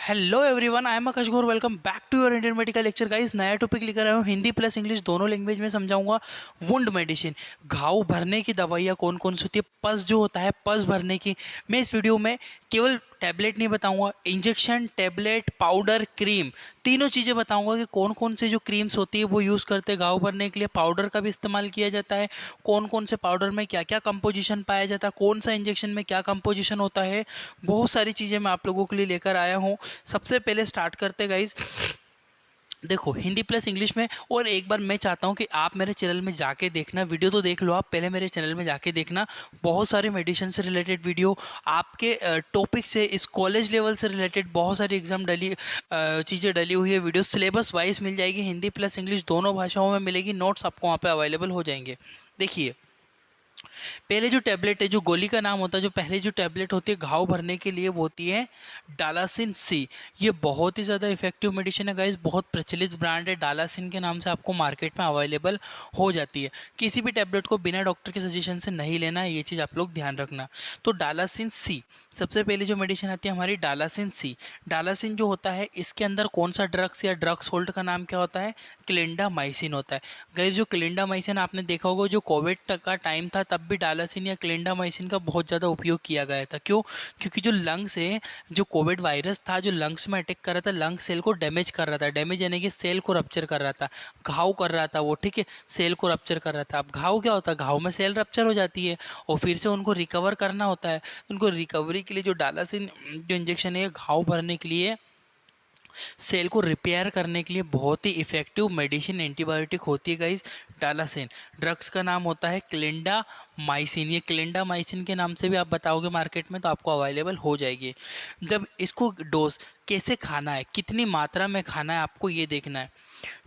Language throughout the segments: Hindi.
Hello everyone, I am Akash Gaur. Welcome back to your Indian medical lecture guys. नया टॉपिक लेकर आया हूँ, हिंदी प्लस इंग्लिश दोनों लैंग्वेज में समझाऊंगा। वुंड मेडिसिन, घाव भरने की दवाइयाँ कौन कौन सी होती है, पस जो होता है पस भरने की। मैं इस वीडियो में केवल टैबलेट नहीं बताऊंगा, इंजेक्शन, टैबलेट, पाउडर, क्रीम, तीनों चीज़ें बताऊंगा कि कौन कौन से जो क्रीम्स होती है वो यूज़ करते हैं घाव भरने के लिए। पाउडर का भी इस्तेमाल किया जाता है, कौन कौन से पाउडर में क्या क्या कंपोजिशन पाया जाता है, कौन सा इंजेक्शन में क्या कंपोजिशन होता है। बहुत सारी चीज़ें मैं आप लोगों के लिए लेकर आया हूँ। सबसे पहले स्टार्ट करते गाइज, देखो हिंदी प्लस इंग्लिश में। और एक बार मैं चाहता हूँ कि आप मेरे चैनल में जाके देखना, वीडियो तो देख लो आप, पहले मेरे चैनल में जाके देखना। बहुत सारे मेडिसिन से रिलेटेड वीडियो, आपके टॉपिक से, इस कॉलेज लेवल से रिलेटेड बहुत सारी एग्जाम डली चीज़ें डली हुई है। वीडियो सिलेबस वाइज मिल जाएगी, हिंदी प्लस इंग्लिश दोनों भाषाओं में मिलेगी। नोट्स आपको वहाँ पे अवेलेबल हो जाएंगे। देखिए, पहले जो टैबलेट है, जो गोली का नाम होता है, जो पहले जो टैबलेट होती है घाव भरने के लिए, वो होती है डालासिन सी। ये बहुत ही ज़्यादा इफेक्टिव मेडिसिन है गाइस, बहुत प्रचलित ब्रांड है। डालासिन के नाम से आपको मार्केट में अवेलेबल हो जाती है। किसी भी टैबलेट को बिना डॉक्टर के सजेशन से नहीं लेना है, ये चीज़ आप लोग ध्यान रखना। तो डालासिन सी, सबसे पहले जो मेडिसिन आती है हमारी डालासिन सी। डालासिन जो होता है, इसके अंदर कौन सा ड्रग्स या ड्रग सोल्ट का नाम क्या होता है, क्लिंडामाइसिन होता है। गाइस, जो क्लिंडामाइसिन आपने देखा होगा, जो कोविड का टाइम था तब भी डालासिन या क्लिंडामाइसिन का बहुत ज़्यादा उपयोग किया गया था। क्यों? क्योंकि जो लंग्स है, जो कोविड वायरस था जो लंग्स में अटैक कर रहा था, लंग सेल को डैमेज कर रहा था। डैमेज यानी कि सेल को रप्चर कर रहा था, घाव कर रहा था वो, ठीक है, सेल को रप्चर कर रहा था। अब घाव क्या होता है, घाव में सेल रप्चर हो जाती है और फिर से उनको रिकवर करना होता है। उनको रिकवरी के लिए जो डालासिन जो इंजेक्शन है घाव भरने के लिए, सेल को रिपेयर करने के लिए बहुत ही इफेक्टिव मेडिसिन, एंटीबायोटिक होती है गाइस डालासिन। ड्रग्स का नाम होता है क्लिंडामाइसिन। ये क्लिंडामाइसिन के नाम से भी आप बताओगे मार्केट में तो आपको अवेलेबल हो जाएगी। जब इसको डोज कैसे खाना है, कितनी मात्रा में खाना है, आपको ये देखना है।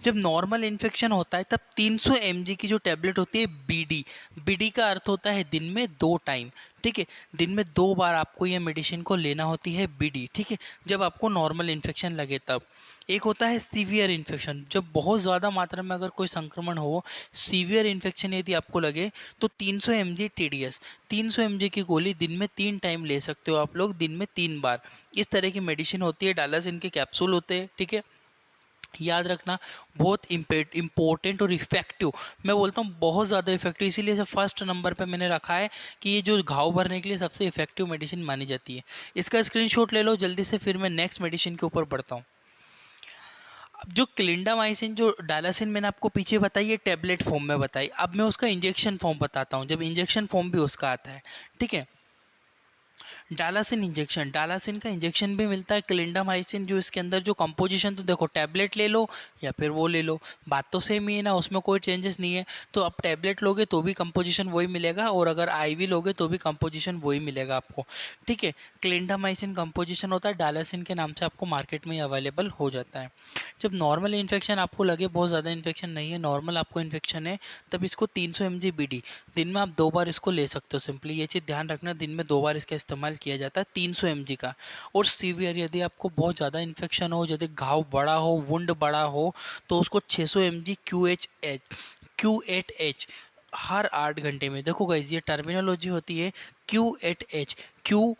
जब नॉर्मल इन्फेक्शन होता है तब 300 mg की जो टैबलेट होती है, बीडी, बीडी का अर्थ होता है दिन में 2 टाइम, ठीक है, दिन में 2 बार आपको ये मेडिसिन को लेना होती है बीडी, ठीक है, जब आपको नॉर्मल इन्फेक्शन लगे तब। एक होता है सीवियर इन्फेक्शन, जब बहुत ज़्यादा मात्रा में अगर कोई संक्रमण हो, सीवियर इन्फेक्शन यदि आपको लगे, तो 300 mg TDS, 300 mg की गोली दिन में 3 टाइम ले सकते हो आप लोग, दिन में 3 बार। इस तरह की मेडिसिन होती है, डालासिन के कैप्सूल होते हैं, ठीक है, याद रखना। बहुत इम्पोर्टेंट और इफेक्टिव, मैं बोलता हूँ बहुत ज़्यादा इफेक्टिव, इसीलिए इसे फर्स्ट नंबर पे मैंने रखा है कि ये जो घाव भरने के लिए सबसे इफेक्टिव मेडिसिन मानी जाती है। इसका स्क्रीनशॉट ले लो जल्दी से, फिर मैं नेक्स्ट मेडिसिन के ऊपर बढ़ता हूँ। अब जो क्लिंडामाइसिन, जो डालासिन मैंने आपको पीछे बताई, ये टैबलेट फॉर्म में बताई, अब मैं उसका इंजेक्शन फॉर्म बताता हूँ, जब इंजेक्शन फॉर्म भी उसका आता है, ठीक है। डालासिन इंजेक्शन, डालासिन का इंजेक्शन भी मिलता है। क्लिंडामाइसिन जो इसके अंदर जो कंपोजिशन, तो देखो टैबलेट ले लो या फिर वो ले लो, बात तो सेम ही है ना, उसमें कोई चेंजेस नहीं है। तो अब टैबलेट लोगे तो भी कंपोजिशन वही मिलेगा, और अगर आईवी लोगे तो भी कंपोजिशन वही मिलेगा आपको, ठीक है। क्लिंडामाइसिन कंपोजिशन होता है, डालासिन के नाम से आपको मार्केट में अवेलेबल हो जाता है। जब नॉर्मल इन्फेक्शन आपको लगे, बहुत ज़्यादा इन्फेक्शन नहीं है, नॉर्मल आपको इन्फेक्शन है, तब इसको 300 mg बीडी, दिन में आप 2 बार इसको ले सकते हो। सिंपली ये चीज़ ध्यान रखना, दिन में 2 बार इसका इस्तेमाल किया जाता है 300 mg का। और सीवियर, यदि आपको बहुत ज़्यादा इन्फेक्शन हो, यदि घाव बड़ा हो, वुंड बड़ा हो, तो उसको 600 mg Q8H हर 8 घंटे में। देखो गाइज, ये टर्मिनोलॉजी होती है Q8H। क्यू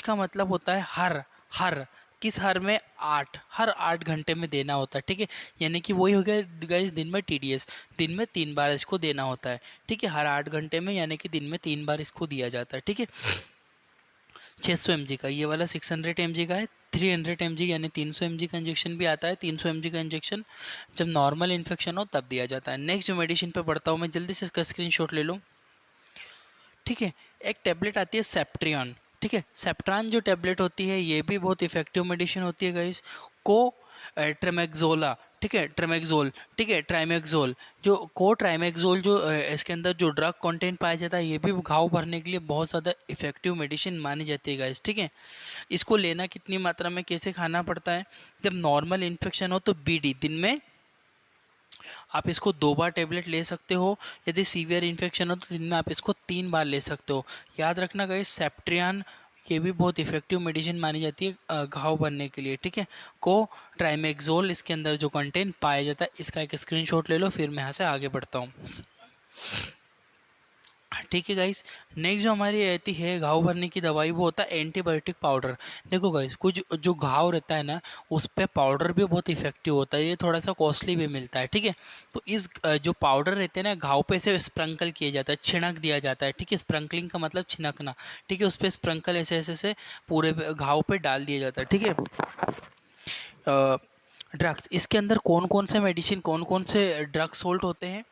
का मतलब होता है हर, हर किस हर में, 8, हर 8 घंटे में देना होता है, ठीक है। यानी कि वही हो गया गाइस, दिन में TDS, दिन में 3 बार इसको देना होता है, ठीक है, हर 8 घंटे में, यानी कि दिन में 3 बार इसको दिया जाता है, ठीक है। 600 mg का, ये वाला 600 mg का है। 300 mg यानी 300 mg का इंजेक्शन भी आता है। 300 mg का इंजेक्शन जब नॉर्मल इन्फेक्शन हो तब दिया जाता है। नेक्स्ट जो मेडिसिन पे बढ़ता हूँ मैं, जल्दी से इसका स्क्रीनशॉट ले लो, ठीक है। एक टैबलेट आती है सेप्ट्रियन, ठीक है। सेप्ट्रान जो टैबलेट होती है, ये भी बहुत इफेक्टिव मेडिसिन होती है गाइस। को ट्रेमेक्सोला, ठीक है, ट्रेमेक्सोल, ठीक है, ट्राइमेक्सोल, जो को ट्राइमेक्सोल, जो इसके अंदर जो ड्रग कंटेंट पाया जाता है, ये भी घाव भरने के लिए बहुत ज़्यादा इफेक्टिव मेडिसिन मानी जाती है गाइस, ठीक है। इसको लेना कितनी मात्रा में, कैसे खाना पड़ता है, जब नॉर्मल इन्फेक्शन हो तो बीडी, दिन में आप इसको 2 बार टेबलेट ले सकते हो। यदि सीवियर इन्फेक्शन हो तो दिन में आप इसको 3 बार ले सकते हो। याद रखना गाइस, सेप्ट्रियन ये भी बहुत इफेक्टिव मेडिसिन मानी जाती है घाव बनने के लिए, ठीक है। को ट्राइमेक्सोल इसके अंदर जो कंटेंट पाया जाता है, इसका एक स्क्रीनशॉट ले लो, फिर मैं यहाँ से आगे बढ़ता हूँ। ठीक है गाइस। नेक्स्ट जो हमारी रहती है घाव भरने की दवाई, वो होता है एंटीबायोटिक पाउडर। देखो गाइस, कुछ जो घाव रहता है ना, उस पे पाउडर भी बहुत इफेक्टिव होता है, ये थोड़ा सा कॉस्टली भी मिलता है, ठीक है। तो इस जो पाउडर रहते हैं ना, घाव पे से स्प्रिंकल किया जाता है, छिड़क दिया जाता है, ठीक है। स्प्रिंकलिंग का मतलब छिड़कना, ठीक है। उस पे स्प्रिंकल ऐसे ऐसे से पूरे घाव पे डाल दिया जाता है, ठीक है। ड्रग्स, इसके अंदर कौन कौन से मेडिसिन, कौन कौन से ड्रग सोल्ट होते हैं?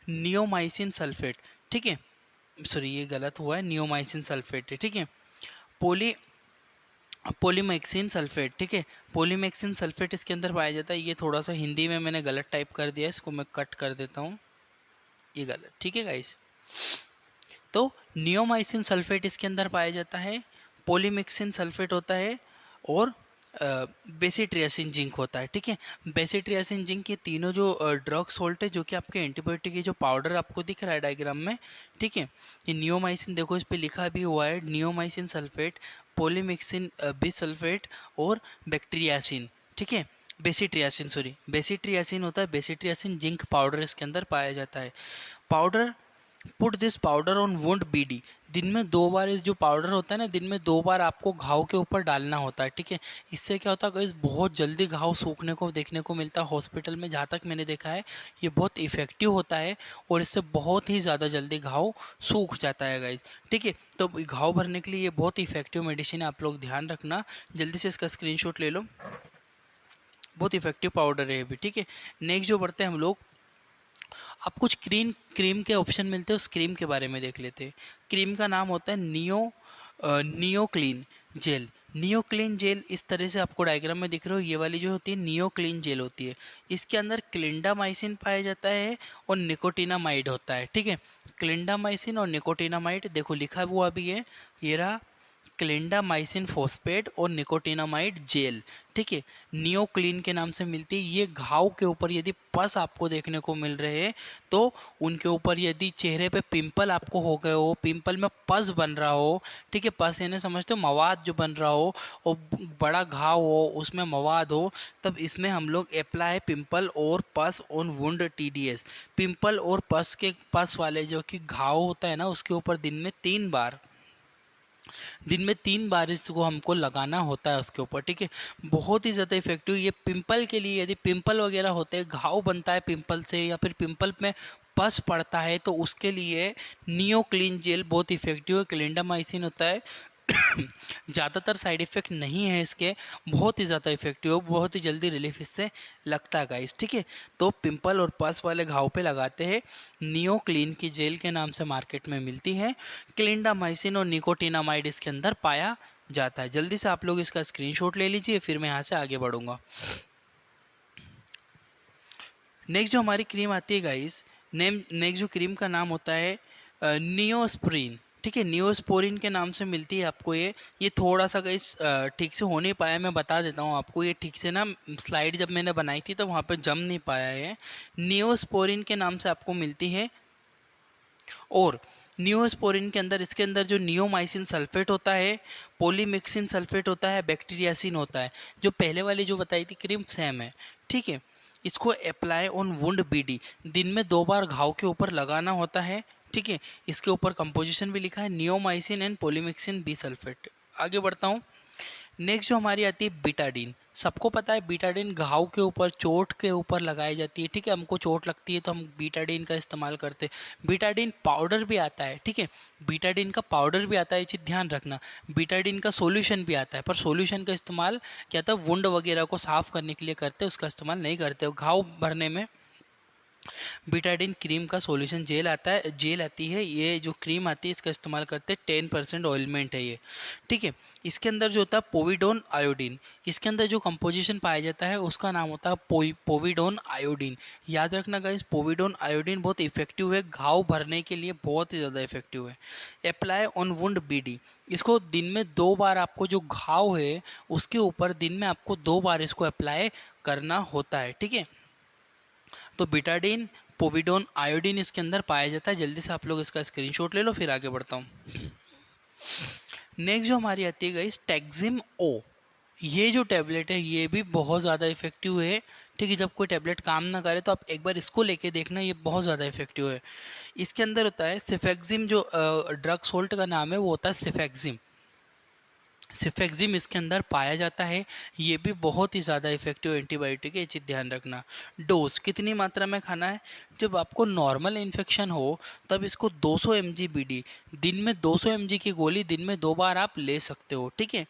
नियोमाइसिन सल्फेट, ठीक है। सॉरी, ये गलत हुआ है, नियोमाइसिन सल्फेट है, ठीक है। पोली पोलीमैक्सिन सल्फेट, ठीक है। पोलीमैक्सिन सल्फेट इसके अंदर पाया जाता है। ये थोड़ा सा हिंदी में मैंने गलत टाइप कर दिया है, इसको मैं कट कर देता हूँ, ये गलत, ठीक है गाइस। तो नियोमाइसिन सल्फेट इसके अंदर पाया जाता है, पोलीमिक्सिन सल्फेट होता है, और बेसिट्रियासिन जिंक होता है, ठीक है। बेसिट्रियासिन जिंक, ये तीनों जो ड्रग सोल्ट है, जो कि आपके एंटीबायोटिक, ये जो पाउडर आपको दिख रहा है डायग्राम में, ठीक है। ये नियोमाइसिन, देखो इस पे लिखा भी हुआ है नियोमाइसिन सल्फेट, पोलीमिक्सिन बिसल्फेट और बैक्टीरियासिन, ठीक है। बेसिट्रियासिन, सॉरी बेसिट्रियासिन होता है, बेसिट्रियासिन जिंक पाउडर इसके अंदर पाया जाता है। Powder, put this powder on wound BD, दिन में 2 बार, इस जो पाउडर होता है ना, दिन में 2 बार आपको घाव के ऊपर डालना होता है, ठीक है। इससे क्या होता है गाइस, बहुत जल्दी घाव सूखने को देखने को मिलता है हॉस्पिटल में, जहाँ तक मैंने देखा है ये बहुत इफेक्टिव होता है, और इससे बहुत ही ज़्यादा जल्दी घाव सूख जाता है गाइस, ठीक है। तो घाव भरने के लिए ये बहुत इफेक्टिव मेडिसिन है, आप लोग ध्यान रखना, जल्दी से इसका स्क्रीनशॉट ले लो, बहुत इफेक्टिव पाउडर है ये भी, ठीक है। नेक्स्ट जो बढ़ते हैं हम लोग, अब कुछ क्रीम क्रीम के ऑप्शन मिलते हैं, उस क्रीम के बारे में देख लेते हैं। क्रीम का नाम होता है Neo Clean gel. Neo Clean gel इस तरह से आपको डायग्राम में दिख रहे हो, ये वाली जो होती है नियो क्लीन जेल होती है। इसके अंदर क्लिंडामाइसिन पाया जाता है और निकोटिनामाइड होता है, ठीक है। क्लिंडामाइसिन और निकोटिनामाइड, देखो लिखा हुआ भी है, ये रहा क्लिंडामाइसिन फॉस्फेट और निकोटिनामाइड जेल, ठीक है। नियोक्लीन के नाम से मिलती है। ये घाव के ऊपर यदि पस आपको देखने को मिल रहे हैं, तो उनके ऊपर यदि चेहरे पे पिंपल आपको हो गए हो, पिंपल में पस बन रहा हो, ठीक है, पस यानी समझते हो मवाद जो बन रहा हो, और बड़ा घाव हो, उसमें मवाद हो, तब इसमें हम लोग अप्लाई पिंपल और पस ऑन वुंड TDS। पिंपल और पस वाले जो कि घाव होता है ना, उसके ऊपर दिन में 3 बार इसको हमको लगाना होता है उसके ऊपर, ठीक है। बहुत ही ज़्यादा इफेक्टिव ये पिंपल के लिए, यदि पिंपल वगैरह होते हैं, घाव बनता है पिंपल से, या फिर पिंपल में पस पड़ता है, तो उसके लिए नियो क्लीन जेल बहुत इफेक्टिव है। क्लिंडामाइसिन होता है, ज़्यादातर साइड इफ़ेक्ट नहीं है इसके, बहुत ही ज़्यादा इफेक्टिव है, बहुत ही जल्दी रिलीफ इससे लगता है गाइस, ठीक है। तो पिंपल और पस वाले घाव पे लगाते हैं, नियो क्लीन की जेल के नाम से मार्केट में मिलती है। क्लिंडामाइसिन और निकोटिनामाइड इसके अंदर पाया जाता है। जल्दी से आप लोग इसका स्क्रीनशॉट ले लीजिए, फिर मैं यहाँ से आगे बढ़ूंगा। नेक्स्ट जो हमारी क्रीम आती है गाइस, नेक्स्ट जो क्रीम का नाम होता है नियोस्प्रिन, ठीक है। नियोस्पोरिन के नाम से मिलती है आपको ये थोड़ा सा गाइस ठीक से हो नहीं पाया, मैं बता देता हूँ आपको, ये ठीक से ना स्लाइड जब मैंने बनाई थी तो वहाँ पे जम नहीं पाया है। नियोस्पोरिन के नाम से आपको मिलती है, और नियोस्पोरिन के अंदर, इसके अंदर जो नियोमाइसिन सल्फेट होता है, पोलीमिक्सिन सल्फेट होता है, बैक्टीरियासिन होता है। जो पहले वाली जो बताई थी क्रीम सेम है, ठीक है। इसको अप्लाई ऑन वुंड बीडी, दिन में 2 बार घाव के ऊपर लगाना होता है, ठीक है। इसके ऊपर कंपोजिशन भी लिखा है neomycin and polymyxin B sulphate. आगे बढ़ता हूँ। नेक्स्ट जो हमारी आती है बीटाडीन। सबको पता है बीटाडीन घाव के ऊपर, चोट के ऊपर लगाई जाती है, ठीक है। हमको चोट लगती है तो हम बीटाडीन का इस्तेमाल करते हैं। बीटाडीन पाउडर भी आता है, ठीक है। बीटाडीन का पाउडर भी आता है, ये चीज़ ध्यान रखना। बीटाडीन का सॉल्यूशन भी आता है, पर सॉल्यूशन का इस्तेमाल क्या था, वुंड वगैरह को साफ करने के लिए करते हैं, उसका इस्तेमाल नहीं करते। घाव भरने में बीटाडीन क्रीम का सॉल्यूशन जेल आता है, जेल आती है, ये जो क्रीम आती है इसका इस्तेमाल करते हैं। 10% ऑयलमेंट है ये, ठीक है। इसके अंदर जो होता है पोविडोन आयोडीन, इसके अंदर जो कंपोजिशन पाया जाता है उसका नाम होता है पोविडोन आयोडीन। याद रखना गाइस, पोविडोन आयोडीन बहुत इफेक्टिव है, घाव भरने के लिए बहुत ही ज़्यादा इफेक्टिव है। अप्लाई ऑन वुंड बीडी, इसको दिन में 2 बार, आपको जो घाव है उसके ऊपर दिन में आपको 2 बार इसको अप्लाई करना होता है, ठीक है। तो बीटाडीन, पोविडोन, आयोडीन इसके अंदर पाया जाता है। जल्दी से आप लोग इसका स्क्रीनशॉट ले लो, फिर आगे बढ़ता हूँ। नेक्स्ट जो हमारी आती है गाइस, टैक्जिम ओ। ये जो टैबलेट है ये भी बहुत ज़्यादा इफेक्टिव है, ठीक है, जब कोई टैबलेट काम ना करे तो आप एक बार इसको लेके देखना, ये बहुत ज़्यादा इफेक्टिव है। इसके अंदर होता है सिफेक्जिम, जो ड्रग सोल्ट का नाम है वो होता है सिफेक्जिम। सिफेक्जिम इसके अंदर पाया जाता है, ये भी बहुत ही ज़्यादा इफेक्टिव एंटीबायोटिक है, ये चीज़ ध्यान रखना। डोज कितनी मात्रा में खाना है? जब आपको नॉर्मल इन्फेक्शन हो तब इसको 200 mg बीडी, दिन में 200 mg की गोली दिन में 2 बार आप ले सकते हो, ठीक है।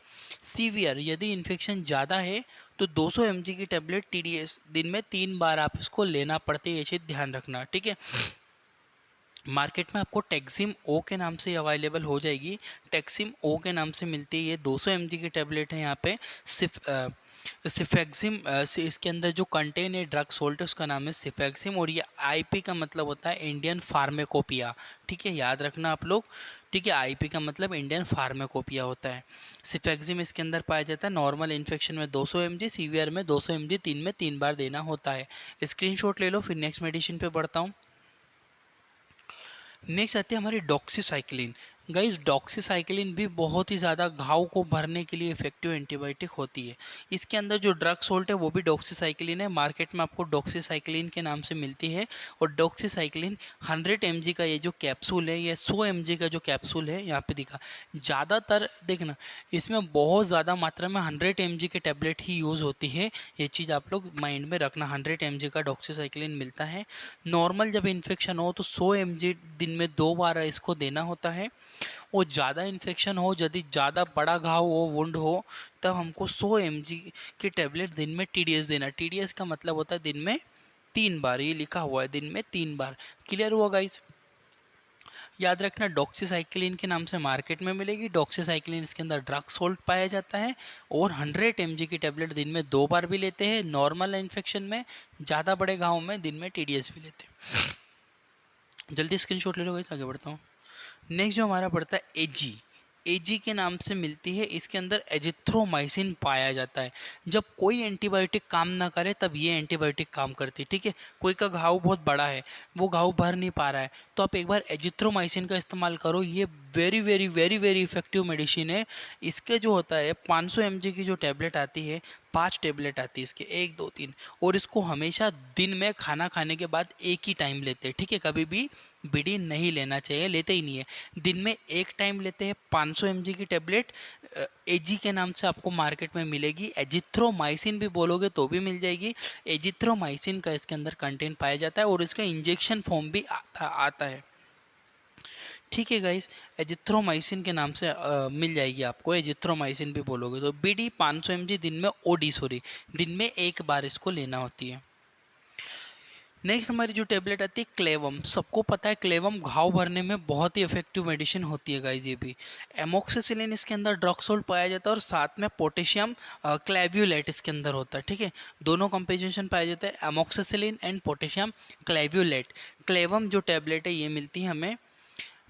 सीवियर, यदि इन्फेक्शन ज़्यादा है तो 200 mg की टेबलेट TDS दिन में 3 बार आप इसको लेना पड़ती है, ये चीज़ ध्यान रखना, ठीक है। मार्केट में आपको टेक्सिम ओ के नाम से अवेलेबल हो जाएगी। टेक्सिम ओ के नाम से मिलती है, ये 200 mg की टेबलेट है। यहाँ पे सिफेक्सिम इसके अंदर जो कंटेन है ड्रग सोल्ट उसका नाम है सिफेक्सिम, और ये आईपी का मतलब होता है इंडियन फार्मेकोपिया, ठीक है, याद रखना आप लोग, ठीक है। आईपी का मतलब इंडियन फार्मेकोपिया होता है। सिफेक्सिम इसके अंदर पाया जाता है। नॉर्मल इन्फेक्शन में 200 mg, सीवियर में 200 mg, दिन में 3 बार देना होता है। स्क्रीनशॉट ले लो, फिर नेक्स्ट मेडिसिन पे बढ़ता हूँ। नेक्स्ट आती है हमारी डॉक्सीसाइक्लिन। गाइस, डॉक्सीसाइक्लिन भी बहुत ही ज़्यादा घाव को भरने के लिए इफेक्टिव एंटीबायोटिक होती है। इसके अंदर जो ड्रग सोल्ट है वो भी डॉक्सीसाइक्लिन है। मार्केट में आपको डॉक्सीसाइक्लिन के नाम से मिलती है। और डॉक्सीसाइक्लिन 100 mg का ये जो कैप्सूल है, ये 100 mg का जो कैप्सूल है यहाँ पे दिखा, ज़्यादातर देखना इसमें बहुत ज़्यादा मात्रा में 100 mg के टैबलेट ही यूज़ होती है। ये चीज़ आप लोग माइंड में रखना, 100 mg का डॉक्सीसाइक्लिन मिलता है। नॉर्मल जब इन्फेक्शन हो तो 100 mg दिन में 2 बार इसको देना होता है। और ज़्यादा इन्फेक्शन हो, यदि ज़्यादा बड़ा घाव हो, वुंड हो, तब हमको 100 mg की टेबलेट दिन में TDS देना। TDS का मतलब होता है दिन में 3 बार, ये लिखा हुआ है दिन में 3 बार। क्लियर हुआ गाइस? याद रखना, डॉक्सीसाइक्लिन के नाम से मार्केट में मिलेगी। डॉक्सीसाइक्लिन इसके अंदर ड्रग सोल्ट पाया जाता है, और 100 mg की टेबलेट दिन में 2 बार भी लेते हैं नॉर्मल इन्फेक्शन में। ज़्यादा बड़े घाव में दिन में TDS भी लेते हैं। जल्दी स्क्रीनशॉट ले लो गाइस, आगे बढ़ता हूँ। नेक्स्ट जो हमारा पड़ता है एजी। एजी के नाम से मिलती है, इसके अंदर एजिथ्रोमाइसिन पाया जाता है। जब कोई एंटीबायोटिक काम ना करे तब ये एंटीबायोटिक काम करती है, ठीक है। कोई का घाव बहुत बड़ा है, वो घाव भर नहीं पा रहा है, तो आप एक बार एजिथ्रोमाइसिन का इस्तेमाल करो। ये very very very very effective medicine है। इसके जो होता है 500 mg की जो टैबलेट आती है, 5 टैबलेट आती है इसके, 1 2 3, और इसको हमेशा दिन में खाना खाने के बाद एक ही टाइम लेते हैं, ठीक है। कभी भी बीडी नहीं लेना चाहिए, लेते ही नहीं है। दिन में एक टाइम लेते हैं। 500 mg की टेबलेट एजी के नाम से आपको मार्केट में मिलेगी। एजिथ्रोमाइसिन भी बोलोगे तो भी मिल जाएगी। एजिथ्रोमाइसिन का इसके अंदर कंटेंट पाया जाता है, और इसका इंजेक्शन फॉर्म भी आता है, ठीक है गाइस। एजिथ्रोमाइसिन के नाम से मिल जाएगी आपको, एजिथ्रोमाइसिन भी बोलोगे तो। बीडी 500 mg दिन में, ओडी सॉरी, दिन में 1 बार इसको लेना होती है। नेक्स्ट हमारी जो टेबलेट आती है क्लेवम। सबको पता है क्लेवम घाव भरने में बहुत ही इफेक्टिव मेडिसिन होती है गाइज। ये भी एमोक्सिसिलिन इसके अंदर ड्रग सोल्ट पाया जाता है, और साथ में पोटेशियम क्लेव्युलेट इसके अंदर होता है, ठीक है। दोनों कंपोजिशन पाया जाता है, एमोक्सिसिलिन एंड पोटेशियम क्लेव्युलेट। क्लेवम जो टेबलेट है ये मिलती है हमें।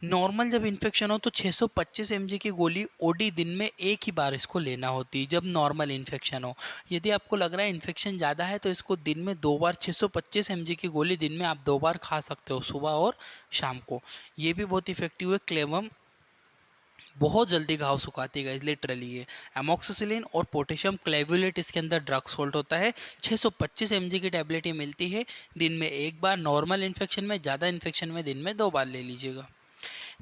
नॉर्मल जब इन्फेक्शन हो तो 625 mg की गोली ओडी दिन में एक ही बार इसको लेना होती है, जब नॉर्मल इन्फेक्शन हो। यदि आपको लग रहा है इन्फेक्शन ज़्यादा है तो इसको दिन में 2 बार 625 mg की गोली दिन में आप 2 बार खा सकते हो, सुबह और शाम को। ये भी बहुत इफेक्टिव है क्लेवम, बहुत जल्दी घाव सुखाती है लिटरली। ये एमोक्सिसिलिन और पोटेशियम क्लेवुलेट इसके अंदर ड्रग सोल्ट होता है। 625 mg की टैबलेट ये मिलती है, दिन में 1 बार। नॉर्मल इन्फेक्शन में, ज़्यादा इन्फेक्शन में दिन में 2 बार ले लीजिएगा।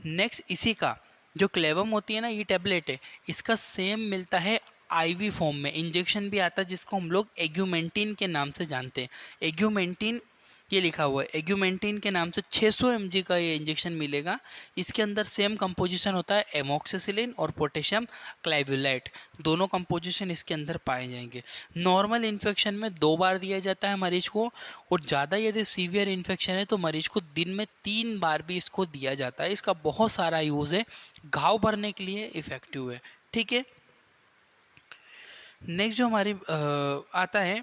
नेक्स्ट इसी का जो क्लेवम होती है ना, ये टैबलेट है, इसका सेम मिलता है आईवी फॉर्म में। इंजेक्शन भी आता है जिसको हम लोग एग्यूमेंटिन के नाम से जानते हैं। एग्यूमेंटिन, ये लिखा हुआ है एग्यूमेंटिन के नाम से 600 mg का ये इंजेक्शन मिलेगा। इसके अंदर सेम कंपोजिशन होता है, एमोक्सिसिलिन और पोटेशियम क्लाइवुलेट, दोनों कंपोजिशन इसके अंदर पाए जाएंगे। नॉर्मल इन्फेक्शन में 2 बार दिया जाता है मरीज को, और ज़्यादा यदि सीवियर इन्फेक्शन है तो मरीज को दिन में 3 बार भी इसको दिया जाता है। इसका बहुत सारा यूज़ है, घाव भरने के लिए इफेक्टिव है, ठीक है। नेक्स्ट जो हमारी आता है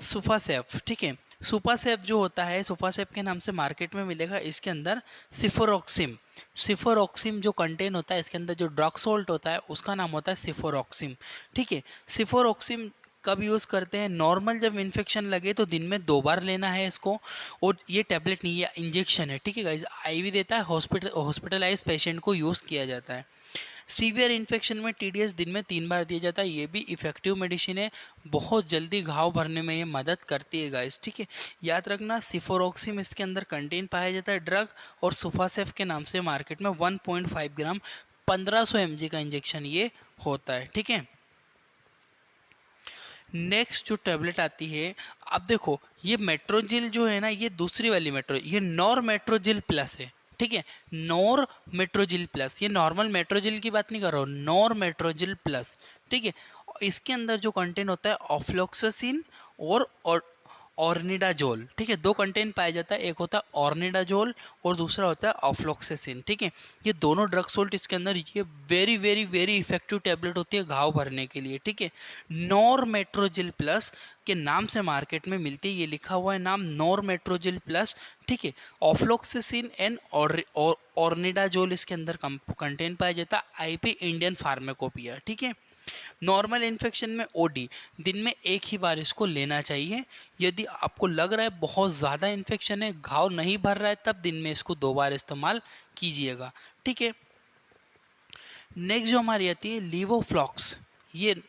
सुफासेफ, ठीक है। सुफासेफ जो होता है, सुफासेफ के नाम से मार्केट में मिलेगा। इसके अंदर सिफोरॉक्सिम, सिफोरॉक्सिम जो कंटेन होता है इसके अंदर, जो ड्रग सोल्ट होता है उसका नाम होता है सिफोरॉक्सिम, ठीक है। सिफोरॉक्सिम कब यूज़ करते हैं? नॉर्मल जब इन्फेक्शन लगे तो दिन में 2 बार लेना है इसको। और ये टैबलेट नहीं, ये इंजेक्शन है, ठीक है गाइज। आईवी देता है, हॉस्पिटलाइज पेशेंट को यूज़ किया जाता है। सीवियर इन्फेक्शन में टीडीएस दिन में 3 बार दिया जाता है। ये भी इफेक्टिव मेडिसिन है, बहुत जल्दी घाव भरने में ये मदद करती है गाइस, ठीक है। याद रखना, सिफोरोक्सिम इसके अंदर कंटेन पाया जाता है ड्रग, और सुफासेफ के नाम से मार्केट में 1.5 ग्राम 1500 mg का इंजेक्शन ये होता है, ठीक है। नेक्स्ट जो टैबलेट आती है, अब देखो ये मेट्रोजिल जो है ना, ये दूसरी वाली मेट्रो, ये नॉर मेट्रोजिल प्लस है, ठीक है। नॉर मेट्रोजिल प्लस, ये नॉर्मल मेट्रोजिल की बात नहीं कर रहा हूँ, नॉर मेट्रोजिल प्लस, ठीक है। इसके अंदर जो कंटेंट होता है ऑफ्लोक्सासिन और ऑर्निडाजोल, ठीक है। 2 कंटेंट पाया जाता है, एक होता है ऑर्निडाजोल और दूसरा होता है ऑफ्लोक्सासिन, ठीक है। ये दोनों ड्रग सोल्ट इसके अंदर, ये very very very effective tablet होती है घाव भरने के लिए, ठीक है। नॉरमेट्रोजिल प्लस के नाम से मार्केट में मिलती है, ये लिखा हुआ है नाम नॉरमेट्रोजिल प्लस, ठीक है। ऑफ्लोक्सासिन एंड ऑर्निडाजोल इसके अंदर कंटेंट पाया जाता है, आईपी इंडियन फार्माकोपिया, ठीक है। नॉर्मल इन्फेक्शन में ओडी दिन में एक ही बार इसको लेना चाहिए। यदि आपको लग रहा है बहुत ज़्यादा इन्फेक्शन है, घाव नहीं भर रहा है, तब दिन में इसको 2 बार इस्तेमाल कीजिएगा, ठीक है। नेक्स्ट जो हमारी आती है लीवोफ्लॉक्स, ये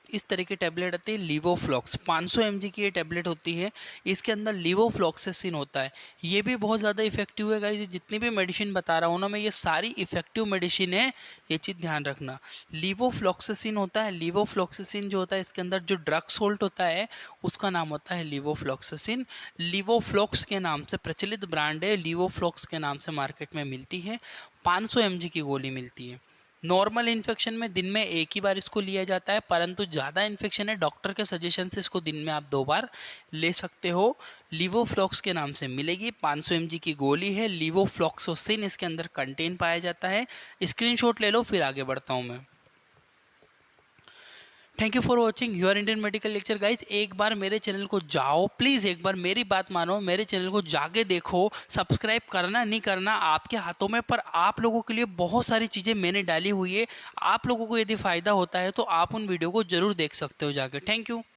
इस तरह की टैबलेट आती है लीवोफ्लॉक्स, 500 mg की ये टैबलेट होती है। इसके अंदर लीवोफ्लॉक्सेसिन होता है, ये भी बहुत ज़्यादा इफेक्टिव है गाइस। जितनी भी मेडिसिन बता रहा हूँ ना मैं, ये सारी इफेक्टिव मेडिसिन है, ये चीज़ ध्यान रखना। लीवोफ्लॉक्सेसिन होता है, लीवोफ्लॉक्सेसिन जो होता है इसके अंदर जो ड्रग सोल्ट होता है उसका नाम होता है लीवोफ्लॉक्सेसिन। लीवोफ्लॉक्स के नाम से प्रचलित ब्रांड है, लीवोफ्लॉक्स के नाम से मार्केट में मिलती है। 500 mg की गोली मिलती है। नॉर्मल इन्फेक्शन में दिन में एक ही बार इसको लिया जाता है, परंतु ज़्यादा इन्फेक्शन है, डॉक्टर के सजेशन से इसको दिन में आप 2 बार ले सकते हो। लीवोफ्लॉक्स के नाम से मिलेगी, 500 mg की गोली है, लीवोफ्लॉक्सोसिन इसके अंदर कंटेन पाया जाता है। स्क्रीनशॉट ले लो, फिर आगे बढ़ता हूँ मैं। Thank you for watching your Indian medical lecture guys. एक बार मेरे चैनल को जाओ, प्लीज़ एक बार मेरी बात मानो, मेरे चैनल को जाके देखो। सब्सक्राइब करना नहीं करना आपके हाथों में, पर आप लोगों के लिए बहुत सारी चीज़ें मैंने डाली हुई है। आप लोगों को यदि फ़ायदा होता है तो आप उन वीडियो को ज़रूर देख सकते हो जाके। Thank you.